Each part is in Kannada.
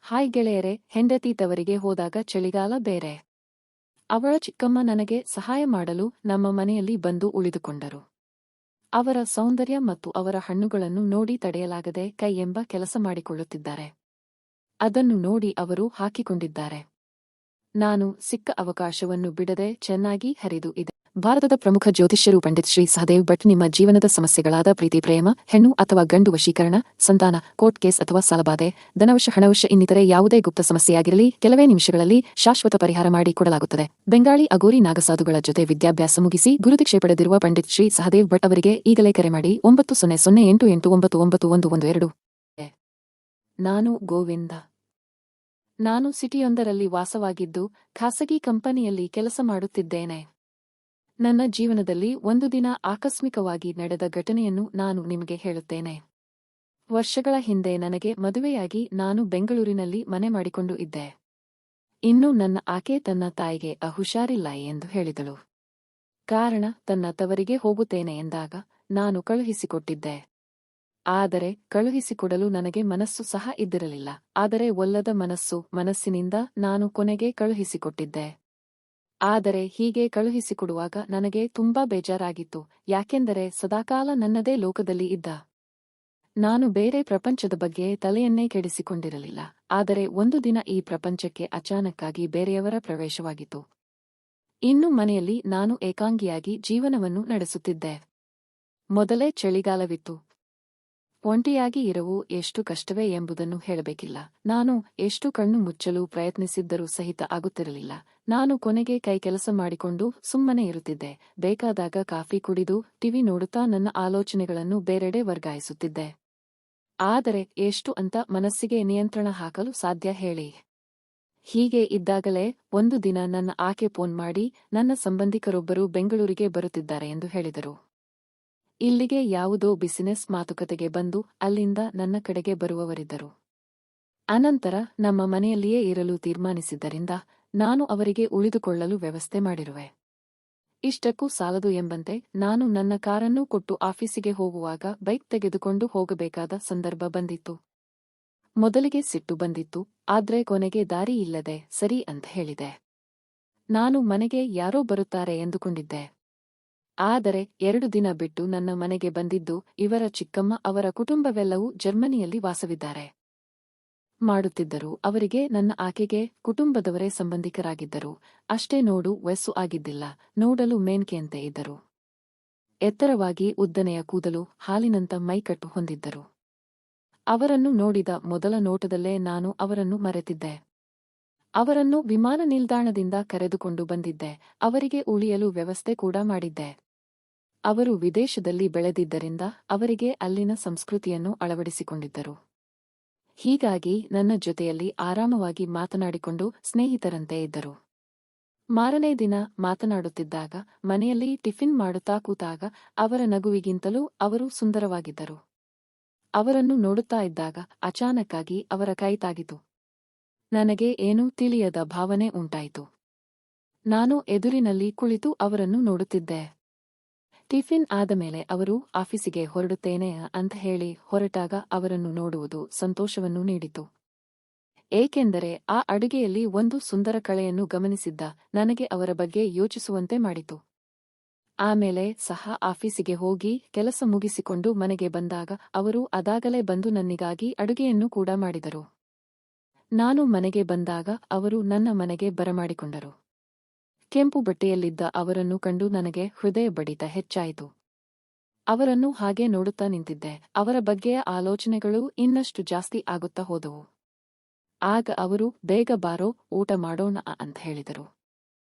ಹಾಯ್ ಗೆಳೆಯರೆ, ಹೆಂಡತಿ ತವರಿಗೆ ಹೋದಾಗ ಚಳಿಗಾಲ ಬೇರೆ. ಅವಳ ಚಿಕ್ಕಮ್ಮ ನನಗೆ ಸಹಾಯ ಮಾಡಲು ನಮ್ಮ ಮನೆಯಲ್ಲಿ ಬಂದು ಉಳಿದುಕೊಂಡರು. ಅವರ ಸೌಂದರ್ಯ ಮತ್ತು ಅವರ ಹಣ್ಣುಗಳನ್ನು ನೋಡಿ ತಡೆಯಲಾಗದೆ ಕೈ ಎಂಬ ಕೆಲಸ ಮಾಡಿಕೊಳ್ಳುತ್ತಿದ್ದಾರೆ. ಅದನ್ನು ನೋಡಿ ಅವರು ಹಾಕಿಕೊಂಡಿದ್ದಾರೆ. ನಾನು ಸಿಕ್ಕ ಅವಕಾಶವನ್ನು ಬಿಡದೆ ಚೆನ್ನಾಗಿ ಹರಿದು ಇದೆ. ಭಾರತದ ಪ್ರಮುಖ ಜ್ಯೋತಿಷ್ಯರು ಪಂಡಿತ್ ಶ್ರೀ ಸಹದೇವ್ ಭಟ್ ನಿಮ್ಮ ಜೀವನದ ಸಮಸ್ಯೆಗಳಾದ ಪ್ರೀತಿ, ಪ್ರೇಮ, ಹೆಣ್ಣು ಅಥವಾ ಗಂಡು ವಶೀಕರಣ, ಸಂತಾನ, ಕೋರ್ಟ್ ಕೇಸ್ ಅಥವಾ ಸಾಲಬಾಧೆ, ಧನವಶ, ಹಣವಶ ಇನ್ನಿತರೆ ಯಾವುದೇ ಗುಪ್ತ ಸಮಸ್ಯೆಯಾಗಿರಲಿ ಕೆಲವೇ ನಿಮಿಷಗಳಲ್ಲಿ ಶಾಶ್ವತ ಪರಿಹಾರ ಮಾಡಿ ಕೊಡಲಾಗುತ್ತದೆ. ಬೆಂಗಾಳಿ ಅಗೋರಿ ನಾಗಸಾಧುಗಳ ಜೊತೆ ವಿದ್ಯಾಭ್ಯಾಸ ಮುಗಿಸಿ ಗುರುದೀಕ್ಷೆ ಪಡೆದಿರುವ ಪಂಡಿತ್ ಶ್ರೀ ಸಹದೇವ್ ಭಟ್ ಅವರಿಗೆ ಈಗಲೇ ಕರೆ ಮಾಡಿ 9008899112. ನಾನು ಗೋವಿಂದ. ನಾನು ಸಿಟಿಯೊಂದರಲ್ಲಿ ವಾಸವಾಗಿದ್ದು ಖಾಸಗಿ ಕಂಪನಿಯಲ್ಲಿ ಕೆಲಸ ಮಾಡುತ್ತಿದ್ದೇನೆ. ನನ್ನ ಜೀವನದಲ್ಲಿ ಒಂದು ದಿನ ಆಕಸ್ಮಿಕವಾಗಿ ನಡೆದ ಘಟನೆಯನ್ನು ನಾನು ನಿಮಗೆ ಹೇಳುತ್ತೇನೆ. ವರ್ಷಗಳ ಹಿಂದೆ ನನಗೆ ಮದುವೆಯಾಗಿ ನಾನು ಬೆಂಗಳೂರಿನಲ್ಲಿ ಮನೆ ಮಾಡಿಕೊಂಡು ಇದ್ದೆ. ಇನ್ನು ನನ್ನ ಆಕೆ ತನ್ನ ತಾಯಿಗೆ ಹುಷಾರಿಲ್ಲ ಎಂದು ಹೇಳಿದಳು. ಕಾರಣ ತನ್ನ ತವರಿಗೆ ಹೋಗುತ್ತೇನೆ ಎಂದಾಗ ನಾನು ಕಳುಹಿಸಿಕೊಟ್ಟಿದ್ದೆ. ಆದರೆ ಕಳುಹಿಸಿಕೊಡಲು ನನಗೆ ಮನಸ್ಸು ಸಹ ಇದ್ದಿರಲಿಲ್ಲ. ಆದರೆ ಒಲ್ಲದ ಮನಸ್ಸಿನಿಂದ ನಾನು ಕೊನೆಗೆ ಕಳುಹಿಸಿಕೊಟ್ಟಿದ್ದೆ. ಆದರೆ ಹೀಗೆ ಕಳುಹಿಸಿಕೊಡುವಾಗ ನನಗೆ ತುಂಬಾ ಬೇಜಾರಾಗಿತ್ತು. ಯಾಕೆಂದರೆ ಸದಾಕಾಲ ನನ್ನದೇ ಲೋಕದಲ್ಲಿ ಇದ್ದ ನಾನು ಬೇರೆ ಪ್ರಪಂಚದ ಬಗ್ಗೆ ತಲೆಯನ್ನೇ ಕೆಡಿಸಿಕೊಂಡಿರಲಿಲ್ಲ. ಆದರೆ ಒಂದು ದಿನ ಈ ಪ್ರಪಂಚಕ್ಕೆ ಅಚಾನಕ್ಕಾಗಿ ಬೇರೆಯವರ ಪ್ರವೇಶವಾಗಿತ್ತು. ಇನ್ನು ಮನೆಯಲ್ಲಿ ನಾನು ಏಕಾಂಗಿಯಾಗಿ ಜೀವನವನ್ನು ನಡೆಸುತ್ತಿದ್ದೆ. ಮೊದಲೇ ಚಳಿಗಾಲವಿತ್ತು. ಒಂಟಿಯಾಗಿ ಇರವು ಎಷ್ಟು ಕಷ್ಟವೇ ಎಂಬುದನ್ನು ಹೇಳಬೇಕಿಲ್ಲ. ನಾನು ಎಷ್ಟು ಕಣ್ಣು ಮುಚ್ಚಲು ಪ್ರಯತ್ನಿಸಿದ್ದರೂ ಸಹಿತ ಆಗುತ್ತಿರಲಿಲ್ಲ. ನಾನು ಕೊನೆಗೆ ಕೈ ಕೆಲಸ ಮಾಡಿಕೊಂಡು ಸುಮ್ಮನೆ ಇರುತ್ತಿದ್ದೆ. ಬೇಕಾದಾಗ ಕಾಫಿ ಕುಡಿದು ಟಿವಿ ನೋಡುತ್ತಾ ನನ್ನ ಆಲೋಚನೆಗಳನ್ನು ಬೇರೆಡೆ ವರ್ಗಾಯಿಸುತ್ತಿದ್ದೆ. ಆದರೆ ಎಷ್ಟು ಅಂತ ಮನಸ್ಸಿಗೆ ನಿಯಂತ್ರಣ ಹಾಕಲು ಸಾಧ್ಯ ಹೇಳಿ? ಹೀಗೆ ಇದ್ದಾಗಲೇ ಒಂದು ದಿನ ನನ್ನ ಆಕೆ ಫೋನ್ ಮಾಡಿ ನನ್ನ ಸಂಬಂಧಿಕರೊಬ್ಬರು ಬೆಂಗಳೂರಿಗೆ ಬರುತ್ತಿದ್ದಾರೆ ಎಂದು ಹೇಳಿದರು. ಇಲ್ಲಿಗೆ ಯಾವುದೋ ಬಿಸಿನೆಸ್ ಮಾತುಕತೆಗೆ ಬಂದು ಅಲ್ಲಿಂದ ನನ್ನ ಕಡೆಗೆ ಬರುವವರಿದ್ದರು. ಅನಂತರ ನಮ್ಮ ಮನೆಯಲ್ಲಿಯೇ ಇರಲು ತೀರ್ಮಾನಿಸಿದ್ದರಿಂದ ನಾನು ಅವರಿಗೆ ಉಳಿದುಕೊಳ್ಳಲು ವ್ಯವಸ್ಥೆ ಮಾಡಿರುವೆ. ಇಷ್ಟಕ್ಕೂ ಸಾಲದು ಎಂಬಂತೆ ನಾನು ನನ್ನ ಕಾರನ್ನೂ ಕೊಟ್ಟು ಆಫೀಸಿಗೆ ಹೋಗುವಾಗ ಬೈಕ್ ತೆಗೆದುಕೊಂಡು ಹೋಗಬೇಕಾದ ಸಂದರ್ಭ ಬಂದಿತ್ತು. ಮೊದಲಿಗೆ ಸಿಟ್ಟು ಬಂದಿತ್ತು. ಆದ್ರೆ ಕೊನೆಗೆ ದಾರಿ ಇಲ್ಲದೆ ಸರಿ ಅಂತ ಹೇಳಿದೆ. ನಾನು ಮನೆಗೆ ಯಾರೋ ಬರುತ್ತಾರೆ ಎಂದುಕೊಂಡಿದ್ದೆ. ಆದರೆ 2 ದಿನ ಬಿಟ್ಟು ನನ್ನ ಮನೆಗೆ ಬಂದಿದ್ದು ಇವರ ಚಿಕ್ಕಮ್ಮ. ಅವರ ಕುಟುಂಬವೆಲ್ಲವೂ ಜರ್ಮನಿಯಲ್ಲಿ ವಾಸವಿದ್ದಾರೆ ಮಾಡುತ್ತಿದ್ದರು. ಅವರಿಗೆ ನನ್ನ ಆಕೆಗೆ ಕುಟುಂಬದವರೇ ಸಂಬಂಧಿಕರಾಗಿದ್ದರು. ಅಷ್ಟೇ, ವಯಸ್ಸು ಆಗಿದ್ದಿಲ್ಲ. ನೋಡಲು ಮೇನ್ಕೆಯಂತೆ ಇದ್ದರು. ಎತ್ತರವಾಗಿ ಉದ್ದನೆಯ ಕೂದಲು, ಹಾಲಿನಂತ ಮೈಕಟ್ಟು ಹೊಂದಿದ್ದರು. ಅವರನ್ನು ನೋಡಿದ ಮೊದಲ ನೋಟದಲ್ಲೇ ನಾನು ಅವರನ್ನು ಮರೆತಿದ್ದೆ. ಅವರನ್ನು ವಿಮಾನ ನಿಲ್ದಾಣದಿಂದ ಕರೆದುಕೊಂಡು ಬಂದಿದ್ದೆ. ಅವರಿಗೆ ಉಳಿಯಲು ವ್ಯವಸ್ಥೆ ಕೂಡ ಮಾಡಿದ್ದೆ. ಅವರು ವಿದೇಶದಲ್ಲಿ ಬೆಳೆದಿದ್ದರಿಂದ ಅವರಿಗೆ ಅಲ್ಲಿನ ಸಂಸ್ಕೃತಿಯನ್ನು ಅಳವಡಿಸಿಕೊಂಡಿದ್ದರು. ಹೀಗಾಗಿ ನನ್ನ ಜೊತೆಯಲ್ಲಿ ಆರಾಮವಾಗಿ ಮಾತನಾಡಿಕೊಂಡು ಸ್ನೇಹಿತರಂತೆ ಇದ್ದರು. ಮಾರನೇ ದಿನ ಮಾತನಾಡುತ್ತಿದ್ದಾಗ, ಮನೆಯಲ್ಲಿ ಟಿಫಿನ್ ಮಾಡುತ್ತಾ ಕೂತಾಗ ಅವರ ನಗುವಿಗಿಂತಲೂ ಅವರು ಸುಂದರವಾಗಿದ್ದರು. ಅವರನ್ನು ನೋಡುತ್ತಾ ಇದ್ದಾಗ ಅಚಾನಕ್ಕಾಗಿ ಅವರ ಕೈ ತಾಗಿತು. ನನಗೆ ಏನೂ ತಿಳಿಯದ ಭಾವನೆ ಉಂಟಾಯಿತು. ನಾನು ಎದುರಿನಲ್ಲಿ ಕುಳಿತು ಅವರನ್ನು ನೋಡುತ್ತಿದ್ದೆ. ಟಿಫಿನ್ ಆದಮೇಲೆ ಅವರು ಆಫೀಸಿಗೆ ಹೊರಡುತ್ತೇನೆ ಅಂತ ಹೇಳಿ ಹೊರಟಾಗ ಅವರನ್ನು ನೋಡುವುದು ಸಂತೋಷವನ್ನು ನೀಡಿತು. ಏಕೆಂದರೆ ಆ ಅಡುಗೆಯಲ್ಲಿ ಒಂದು ಸುಂದರ ಕಳೆಯನ್ನು ಗಮನಿಸಿದ್ದ ನನಗೆ ಅವರ ಬಗ್ಗೆ ಯೋಚಿಸುವಂತೆ ಮಾಡಿತು. ಆಮೇಲೆ ಸಹ ಆಫೀಸಿಗೆ ಹೋಗಿ ಕೆಲಸ ಮುಗಿಸಿಕೊಂಡು ಮನೆಗೆ ಬಂದಾಗ ಅವರು ಅದಾಗಲೇ ಬಂದು ನನ್ನಿಗಾಗಿ ಅಡುಗೆಯನ್ನು ಕೂಡ ಮಾಡಿದರು. ನಾನು ಮನೆಗೆ ಬಂದಾಗ ಅವರು ನನ್ನ ಮನೆಗೆ ಬರಮಾಡಿಕೊಂಡರು. ಕೆಂಪು ಬಟ್ಟೆಯಲ್ಲಿದ್ದ ಅವರನ್ನು ಕಂಡು ನನಗೆ ಹೃದಯ ಬಡಿತ ಹೆಚ್ಚಾಯಿತು. ಅವರನ್ನು ಹಾಗೆ ನೋಡುತ್ತಾ ನಿಂತಿದ್ದೆ. ಅವರ ಬಗ್ಗೆಯ ಆಲೋಚನೆಗಳು ಇನ್ನಷ್ಟು ಜಾಸ್ತಿ ಆಗುತ್ತಾ ಹೋದವು. ಆಗ ಅವರು ಬೇಗ ಬಾರೋ, ಊಟ ಮಾಡೋಣ ಅಂತ ಹೇಳಿದರು.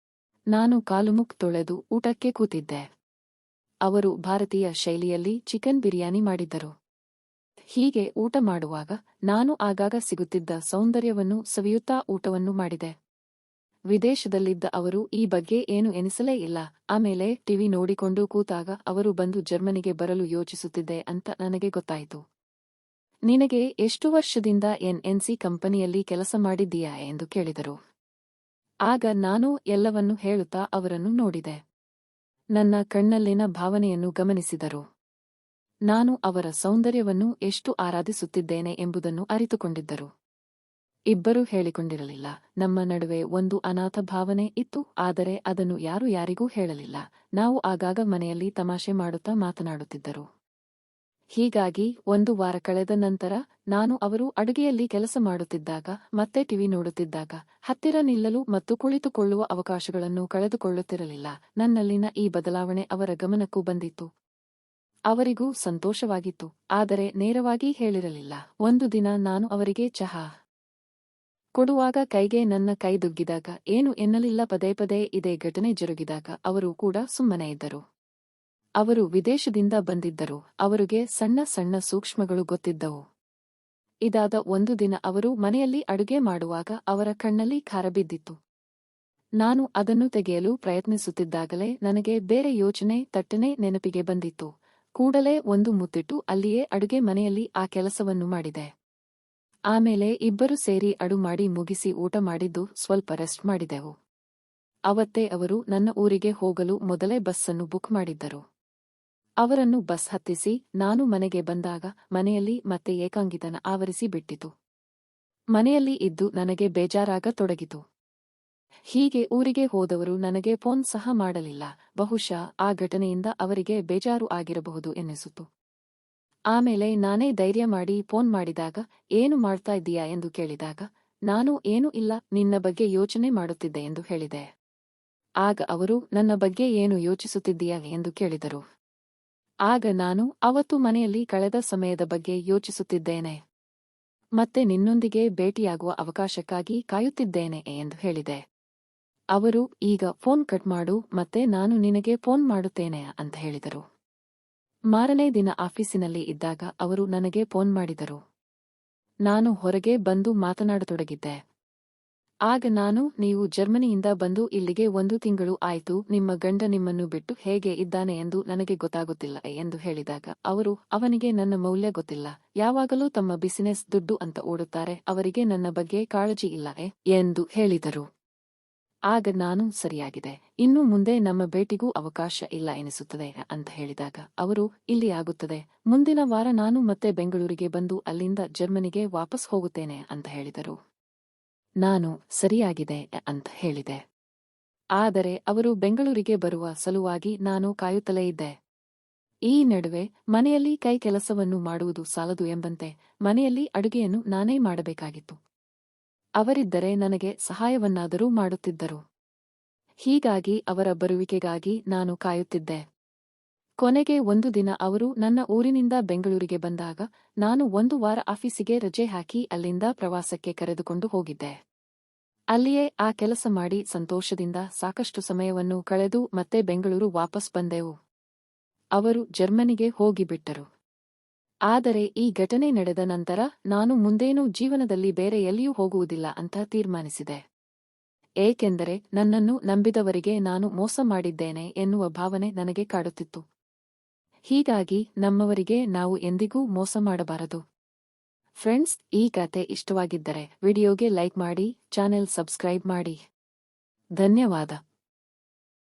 ನಾನು ಕಾಲುಮುಖ ತೊಳೆದು ಊಟಕ್ಕೆ ಕೂತಿದ್ದೆ. ಅವರು ಭಾರತೀಯ ಶೈಲಿಯಲ್ಲಿ ಚಿಕನ್ ಬಿರಿಯಾನಿ ಮಾಡಿದ್ದರು. ಹೀಗೆ ಊಟ ಮಾಡುವಾಗ ನಾನು ಆಗಾಗ ಸಿಗುತ್ತಿದ್ದ ಸೌಂದರ್ಯವನ್ನು ಸವಿಯುತ್ತಾ ಊಟವನ್ನು ಮಾಡಿದೆ. ವಿದೇಶದಲ್ಲಿದ್ದ ಅವರು ಈ ಬಗ್ಗೆ ಏನು ಎನಿಸಲೇ ಇಲ್ಲ. ಆಮೇಲೆ ಟಿವಿ ನೋಡಿಕೊಂಡು ಕೂತಾಗ ಅವರು ಬಂದು ಜರ್ಮನಿಗೆ ಬರಲು ಯೋಚಿಸುತ್ತಿದ್ದೆ ಅಂತ ನನಗೆ ಗೊತ್ತಾಯಿತು. ನಿನಗೆ ಎಷ್ಟು ವರ್ಷದಿಂದ NNC ಕಂಪನಿಯಲ್ಲಿ ಕೆಲಸ ಮಾಡಿದ್ದೀಯಾ ಎಂದು ಕೇಳಿದರು. ಆಗ ನಾನು ಎಲ್ಲವನ್ನೂ ಹೇಳುತ್ತಾ ಅವರನ್ನು ನೋಡಿದೆ. ನನ್ನ ಕಣ್ಣಲ್ಲಿನ ಭಾವನೆಯನ್ನು ಗಮನಿಸಿದರು. ನಾನು ಅವರ ಸೌಂದರ್ಯವನ್ನು ಎಷ್ಟು ಆರಾಧಿಸುತ್ತಿದ್ದೇನೆ ಎಂಬುದನ್ನು ಅರಿತುಕೊಂಡಿದ್ದರು. ಇಬ್ಬರೂ ಹೇಳಿಕೊಂಡಿರಲಿಲ್ಲ. ನಮ್ಮ ನಡುವೆ ಒಂದು ಅನಾಥ ಭಾವನೆ ಇತ್ತು, ಆದರೆ ಅದನ್ನು ಯಾರು ಯಾರಿಗೂ ಹೇಳಲಿಲ್ಲ. ನಾವು ಆಗಾಗ ಮನೆಯಲ್ಲಿ ತಮಾಷೆ ಮಾಡುತ್ತಾ ಮಾತನಾಡುತ್ತಿದ್ದರು. ಹೀಗಾಗಿ 1 ವಾರ ಕಳೆದ ನಂತರ ನಾನು ಅವರು ಅಡುಗೆಯಲ್ಲಿ ಕೆಲಸ ಮಾಡುತ್ತಿದ್ದಾಗ ಮತ್ತೆ ಟಿವಿ ನೋಡುತ್ತಿದ್ದಾಗ ಹತ್ತಿರ ನಿಲ್ಲಲು ಮತ್ತು ಕುಳಿತುಕೊಳ್ಳುವ ಅವಕಾಶಗಳನ್ನು ಕಳೆದುಕೊಳ್ಳುತ್ತಿರಲಿಲ್ಲ. ನನ್ನಲ್ಲಿನ ಈ ಬದಲಾವಣೆ ಅವರ ಗಮನಕ್ಕೂ ಬಂದಿತ್ತು. ಅವರಿಗೂ ಸಂತೋಷವಾಗಿತ್ತು, ಆದರೆ ನೇರವಾಗಿ ಹೇಳಿರಲಿಲ್ಲ. ಒಂದು ದಿನ ನಾನು ಅವರಿಗೆ ಚಹಾ ಕೊಡುವಾಗ ಕೈಗೆ ನನ್ನ ಕೈ ದುಗ್ಗಿದಾಗ ಏನು ಎನ್ನಲಿಲ್ಲ. ಪದೇ ಪದೇ ಇದೇ ಘಟನೆ ಜರುಗಿದಾಗ ಅವರು ಕೂಡ ಸುಮ್ಮನೆ ಇದ್ದರು. ಅವರು ವಿದೇಶದಿಂದ ಬಂದಿದ್ದರು. ಅವರಿಗೆ ಸಣ್ಣ ಸಣ್ಣ ಸೂಕ್ಷ್ಮಗಳು ಗೊತ್ತಿದ್ದವು. ಇದಾದ ಒಂದು ದಿನ ಅವರು ಮನೆಯಲ್ಲಿ ಅಡುಗೆ ಮಾಡುವಾಗ ಅವರ ಕಣ್ಣಲ್ಲಿ ಖಾರ ಬಿದ್ದಿತ್ತು. ನಾನು ಅದನ್ನು ತೆಗೆಯಲು ಪ್ರಯತ್ನಿಸುತ್ತಿದ್ದಾಗಲೇ ನನಗೆ ಬೇರೆ ಯೋಚನೆ ತಟ್ಟನೆ ನೆನಪಿಗೆ ಬಂದಿತ್ತು. ಕೂಡಲೇ ಒಂದು ಮುತ್ತಿಟ್ಟು ಅಲ್ಲಿಯೇ ಅಡುಗೆ ಮನೆಯಲ್ಲಿ ಆ ಕೆಲಸವನ್ನು ಮಾಡಿದೆ. ಆಮೇಲೆ ಇಬ್ಬರು ಸೇರಿ ಅಡು ಮಾಡಿ ಮುಗಿಸಿ ಊಟ ಮಾಡಿದ್ದು ಸ್ವಲ್ಪ ರೆಸ್ಟ್ ಮಾಡಿದೆವು. ಅವತ್ತೇ ಅವರು ನನ್ನ ಊರಿಗೆ ಹೋಗಲು ಮೊದಲೇ ಬಸ್ಸನ್ನು ಬುಕ್ ಮಾಡಿದ್ದರು. ಅವರನ್ನು ಬಸ್ ಹತ್ತಿಸಿ ನಾನು ಮನೆಗೆ ಬಂದಾಗ ಮನೆಯಲ್ಲಿ ಮತ್ತೆ ಏಕಾಂಗಿತನ ಆವರಿಸಿ ಬಿಟ್ಟಿತು. ಮನೆಯಲ್ಲಿ ಇದ್ದು ನನಗೆ ಬೇಜಾರಾಗತೊಡಗಿತು. ಹೀಗೆ ಊರಿಗೆ ಹೋದವರು ನನಗೆ ಫೋನ್ ಸಹ ಮಾಡಲಿಲ್ಲ. ಬಹುಶಃ ಆ ಘಟನೆಯಿಂದ ಅವರಿಗೆ ಬೇಜಾರು ಆಗಿರಬಹುದು ಎನ್ನಿಸಿತು. ಆಮೇಲೆ ನಾನೇ ಧೈರ್ಯ ಮಾಡಿ ಫೋನ್ ಮಾಡಿದಾಗ ಏನು ಮಾಡ್ತಾ ಇದ್ದೀಯಾ ಎಂದು ಕೇಳಿದಾಗ ನಾನು ಏನೂ ಇಲ್ಲ, ನಿನ್ನ ಬಗ್ಗೆ ಯೋಚನೆ ಮಾಡುತ್ತಿದ್ದೆ ಎಂದು ಹೇಳಿದೆ. ಆಗ ಅವರು ನನ್ನ ಬಗ್ಗೆ ಏನು ಯೋಚಿಸುತ್ತಿದ್ದೀಯಾ ಎಂದು ಕೇಳಿದರು. ಆಗ ನಾನು ಅವತ್ತು ಮನೆಯಲ್ಲಿ ಕಳೆದ ಸಮಯದ ಬಗ್ಗೆ ಯೋಚಿಸುತ್ತಿದ್ದೇನೆ. ಮತ್ತೆ ನಿನ್ನೊಂದಿಗೆ ಭೇಟಿಯಾಗುವ ಅವಕಾಶಕ್ಕಾಗಿ ಕಾಯುತ್ತಿದ್ದೇನೆ ಎಂದು ಹೇಳಿದೆ. ಅವರು ಈಗ ಫೋನ್ ಕಟ್ ಮಾಡು, ಮತ್ತೆ ನಾನು ನಿನಗೆ ಫೋನ್ ಮಾಡುತ್ತೇನೆ ಅಂತ ಹೇಳಿದರು. ಮಾರನೇ ದಿನ ಆಫೀಸಿನಲ್ಲಿ ಇದ್ದಾಗ ಅವರು ನನಗೆ ಫೋನ್ ಮಾಡಿದರು. ನಾನು ಹೊರಗೆ ಬಂದು ಮಾತನಾಡತೊಡಗಿದ್ದೆ. ಆಗ ನಾನು, ನೀವು ಜರ್ಮನಿಯಿಂದ ಬಂದು ಇಲ್ಲಿಗೆ 1 ತಿಂಗಳು ಆಯ್ತು, ನಿಮ್ಮ ಗಂಡ ನಿಮ್ಮನ್ನು ಬಿಟ್ಟು ಹೇಗೆ ಇದ್ದಾನೆ ಎಂದು ನನಗೆ ಗೊತ್ತಾಗುತ್ತಿಲ್ಲ ಎಂದು ಹೇಳಿದಾಗ ಅವರು, ಅವನಿಗೆ ನನ್ನ ಮೌಲ್ಯ ಗೊತ್ತಿಲ್ಲ, ಯಾವಾಗಲೂ ತಮ್ಮ ಬಿಸಿನೆಸ್ ದುಡ್ಡು ಅಂತ ಓಡುತ್ತಾರೆ, ಅವರಿಗೆ ನನ್ನ ಬಗ್ಗೆ ಕಾಳಜಿ ಇಲ್ಲ ಎಂದು ಹೇಳಿದರು. ಆಗ ನಾನು, ಸರಿಯಾಗಿದೆ, ಇನ್ನು ಮುಂದೆ ನಮ್ಮ ಭೇಟಿಗೂ ಅವಕಾಶ ಇಲ್ಲ ಎನಿಸುತ್ತದೆ ಅಂತ ಹೇಳಿದಾಗ ಅವರು, ಇಲ್ಲಿ ಆಗುತ್ತದೆ, ಮುಂದಿನ ವಾರ ನಾನು ಮತ್ತೆ ಬೆಂಗಳೂರಿಗೆ ಬಂದು ಅಲ್ಲಿಂದ ಜರ್ಮನಿಗೆ ವಾಪಸ್ ಹೋಗುತ್ತೇನೆ ಅಂತ ಹೇಳಿದರು. ನಾನು ಸರಿಯಾಗಿದೆ ಅಂತ ಹೇಳಿದೆ. ಆದರೆ ಅವರು ಬೆಂಗಳೂರಿಗೆ ಬರುವ ಸಲುವಾಗಿ ನಾನು ಕಾಯುತ್ತಲೇ ಇದ್ದೆ. ಈ ನಡುವೆ ಮನೆಯಲ್ಲಿ ಕೈ ಕೆಲಸವನ್ನು ಮಾಡುವುದು ಸಾಲದು ಎಂಬಂತೆ ಮನೆಯಲ್ಲಿ ಅಡುಗೆಯನ್ನು ನಾನೇ ಮಾಡಬೇಕಾಗಿತ್ತು. ಅವರಿದ್ದರೆ ನನಗೆ ಸಹಾಯವನ್ನಾದರೂ ಮಾಡುತ್ತಿದ್ದರು. ಹೀಗಾಗಿ ಅವರ ಬರುವಿಕೆಗಾಗಿ ನಾನು ಕಾಯುತ್ತಿದ್ದೆ. ಕೊನೆಗೆ ಒಂದು ದಿನ ಅವರು ನನ್ನ ಊರಿನಿಂದ ಬೆಂಗಳೂರಿಗೆ ಬಂದಾಗ ನಾನು 1 ವಾರ ಆಫೀಸಿಗೆ ರಜೆ ಹಾಕಿ ಅಲ್ಲಿಂದ ಪ್ರವಾಸಕ್ಕೆ ಕರೆದುಕೊಂಡು ಹೋಗಿದ್ದೆ. ಅಲ್ಲಿಯೇ ಆ ಕೆಲಸ ಮಾಡಿ ಸಂತೋಷದಿಂದ ಸಾಕಷ್ಟು ಸಮಯವನ್ನು ಕಳೆದು ಮತ್ತೆ ಬೆಂಗಳೂರು ವಾಪಸ್ ಬಂದೆವು. ಅವರು ಜರ್ಮನಿಗೆ ಹೋಗಿಬಿಟ್ಟರು. ಆದರೆ ಈ ಘಟನೆ ನಡೆದ ನಂತರ ನಾನು ಮುಂದೇನೂ ಜೀವನದಲ್ಲಿ ಬೇರೆ ಎಲ್ಲಿಯೂ ಹೋಗುವುದಿಲ್ಲ ಅಂತ ತೀರ್ಮಾನಿಸಿದೆ. ಏಕೆಂದರೆ ನನ್ನನ್ನು ನಂಬಿದವರಿಗೆ ನಾನು ಮೋಸ ಮಾಡಿದ್ದೇನೆ ಎನ್ನುವ ಭಾವನೆ ನನಗೆ ಕಾಡುತ್ತಿತ್ತು. ಹೀಗಾಗಿ ನಮ್ಮವರಿಗೆ ನಾವು ಎಂದಿಗೂ ಮೋಸ ಮಾಡಬಾರದು. ಫ್ರೆಂಡ್ಸ್, ಈ ಕತೆ ಇಷ್ಟವಾಗಿದ್ದರೆ ವಿಡಿಯೋಗೆ ಲೈಕ್ ಮಾಡಿ, ಚಾನೆಲ್ ಸಬ್ಸ್ಕ್ರೈಬ್ ಮಾಡಿ. ಧನ್ಯವಾದ.